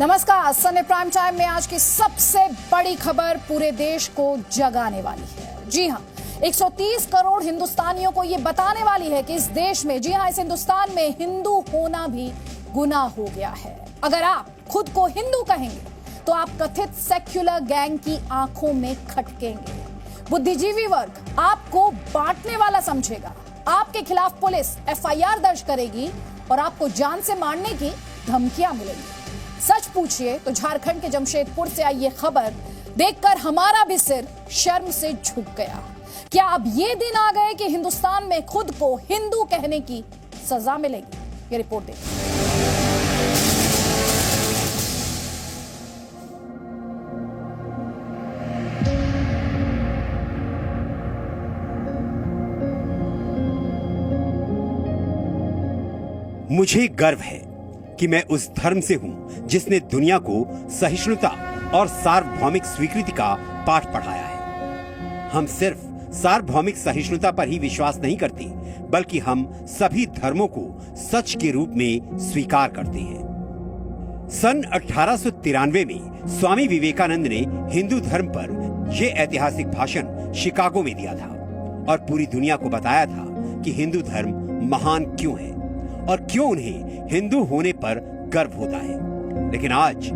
नमस्कार, सने prime time में आज की सबसे बड़ी खबर पूरे देश को जगाने वाली है। जी हां, 130 करोड़ हिंदुस्तानियों को यह बताने वाली है कि इस देश में, जी हां, इस हिंदुस्तान में हिंदू होना भी गुनाह हो गया है। अगर आप खुद को हिंदू कहेंगे तो आप कथित सेक्युलर गैंग की आंखों में खटकेंगे। बुद्धिजीवी वर्ग आपको बांटने वाला समझेगा। आपके खिलाफ पुलिस FIR दर्ज करेगी और आपको जान से मारने की धमकियां मिलेंगी। सच पूछिए तो झारखंड के जमशेदपुर से आई ये खबर देखकर हमारा भी सिर शर्म से झुक गया। क्या अब ये दिन आ गए कि हिंदुस्तान में खुद को हिंदू कहने की सजा मिलेगी? ये रिपोर्ट देखिए। मुझे गर्व है कि मैं उस धर्म से हूं जिसने दुनिया को सहिष्णुता और सार्वभौमिक स्वीकृति का पाठ पढ़ाया है। हम सिर्फ सार्वभौमिक सहिष्णुता पर ही विश्वास नहीं करते, बल्कि हम सभी धर्मों को सच के रूप में स्वीकार करते हैं। सन 1893 में स्वामी विवेकानंद ने हिंदू धर्म पर यह ऐतिहासिक भाषण शिकागो में दिया था और पूरी दुनिया को बताया था कि हिंदू धर्म महान क्यों है और क्यों उन्हें हिंदू होने पर गर्व होता है। लेकिन आज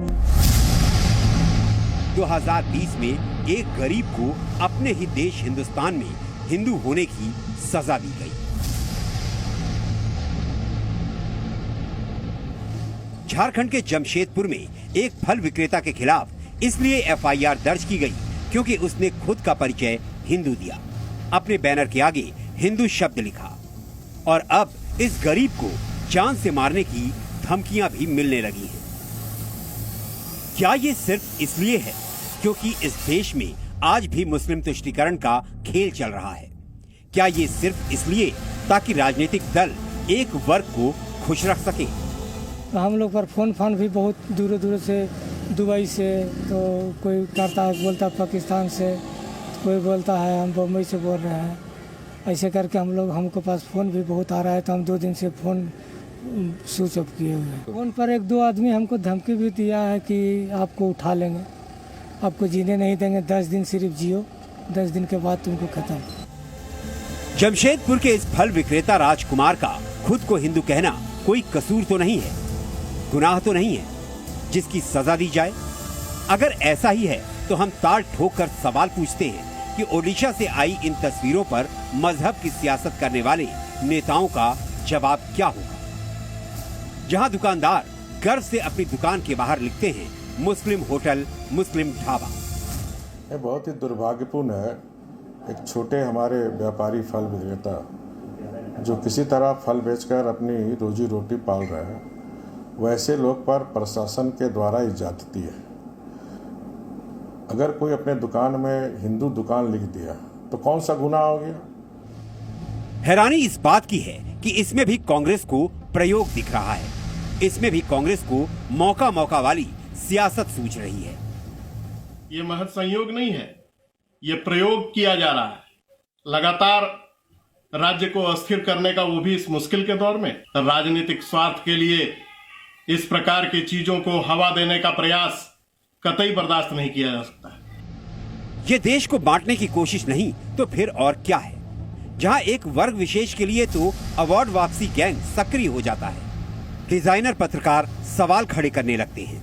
2020 में एक गरीब को अपने ही देश हिंदुस्तान में हिंदू होने की सजा दी गई। झारखंड के जमशेदपुर में एक फल विक्रेता के खिलाफ इसलिए FIR दर्ज की गई क्योंकि उसने खुद का परिचय हिंदू दिया, अपने बैनर के आगे हिंदू शब्द लिखा और अब इस गरीब को जान से मारने की धमकियां भी मिलने लगी हैं। क्या ये सिर्फ इसलिए है क्योंकि इस देश में आज भी मुस्लिम तुष्टीकरण का खेल चल रहा है? क्या ये सिर्फ इसलिए ताकि राजनीतिक दल एक वर्ग को खुश रख सके? हम लोग पर फोन भी बहुत दूर दूर से, दुबई से, तो कोई करता है, बोलता है पाकिस्तान से, कोई बोलता है हम बम्बई से बोल रहे हैं। ऐसे करके हमको पास फ़ोन भी बहुत आ रहा है, तो हम 2 दिन से फ़ोन स्विच ऑफ किए हुए हैं। फ़ोन पर 1-2 आदमी हमको धमकी भी दिया है कि आपको उठा लेंगे, आपको जीने नहीं देंगे, 10 दिन सिर्फ जियो, 10 दिन के बाद तुमको खत्म। जमशेदपुर के इस फल विक्रेता राजकुमार का खुद को हिंदू कहना कोई कसूर तो नहीं है, गुनाह तो नहीं है जिसकी सजा दी जाए? अगर ऐसा ही है तो हम ताल ठोक कर सवाल पूछते हैं कि ओडिशा से आई इन तस्वीरों पर मजहब की सियासत करने वाले नेताओं का जवाब क्या होगा? जहां दुकानदार गर्व से अपनी दुकान के बाहर लिखते हैं मुस्लिम होटल, मुस्लिम ढाबा। ये बहुत ही दुर्भाग्यपूर्ण है। एक छोटे हमारे व्यापारी फल विक्रेता जो किसी तरह फल बेचकर अपनी रोजी रोटी पाल रहे हैं, वैसे लोग पर प्रशासन के द्वारा ही ज्यादती है। अगर कोई अपने दुकान में हिंदू दुकान लिख दिया तो कौन सा गुनाह हो गया? हैरानी इस बात की है कि इसमें भी कांग्रेस को प्रयोग दिख रहा है। इसमें भी कांग्रेस को मौका वाली सियासत सूझ रही है। ये महज संयोग नहीं है, ये प्रयोग किया जा रहा है लगातार राज्य को अस्थिर करने का, वो भी इस मुश्किल के दौर में। राजनीतिक स्वार्थ के लिए इस प्रकार की चीजों को हवा देने का प्रयास कतई बर्दाश्त नहीं किया जा सकता है। ये देश को बांटने की कोशिश नहीं तो फिर और क्या है? जहां एक वर्ग विशेष के लिए तो अवार्ड वापसी गैंग सक्रिय हो जाता है, डिजाइनर पत्रकार सवाल खड़े करने लगते हैं,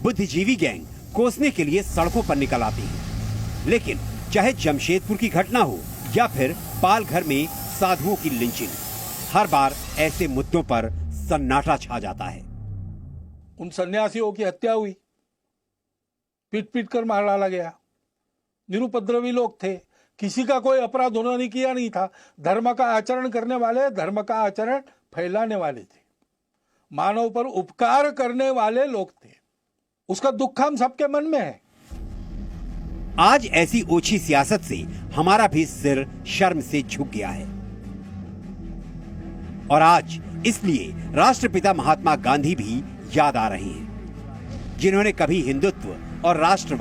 बुद्धिजीवी गैंग कोसने के लिए सड़कों पर निकल आते हैं। लेकिन चाहे जमशेदपुर की घटना हो या फिर पालघर में साधुओं की लिंचिंग, हर बार ऐसे मुद्दों पर सन्नाटा छा जाता है। उन सन्यासियों की हत्या हुई, पीट कर मार डाला गया। निरुपद्रवी लोग थे, किसी का कोई अपराध उन्होंने किया नहीं था। धर्म का आचरण करने वाले, धर्म का आचरण फैलाने वाले थे, मानव पर उपकार करने वाले लोग थे। उसका दुख हम सबके मन में है। आज ऐसी ओछी सियासत से हमारा भी सिर शर्म से झुक गया है और आज इसलिए राष्ट्रपिता महात्मा गांधी भी याद आ रहे हैं, जिन्होंने कभी हिंदुत्व और राष्ट्रवाद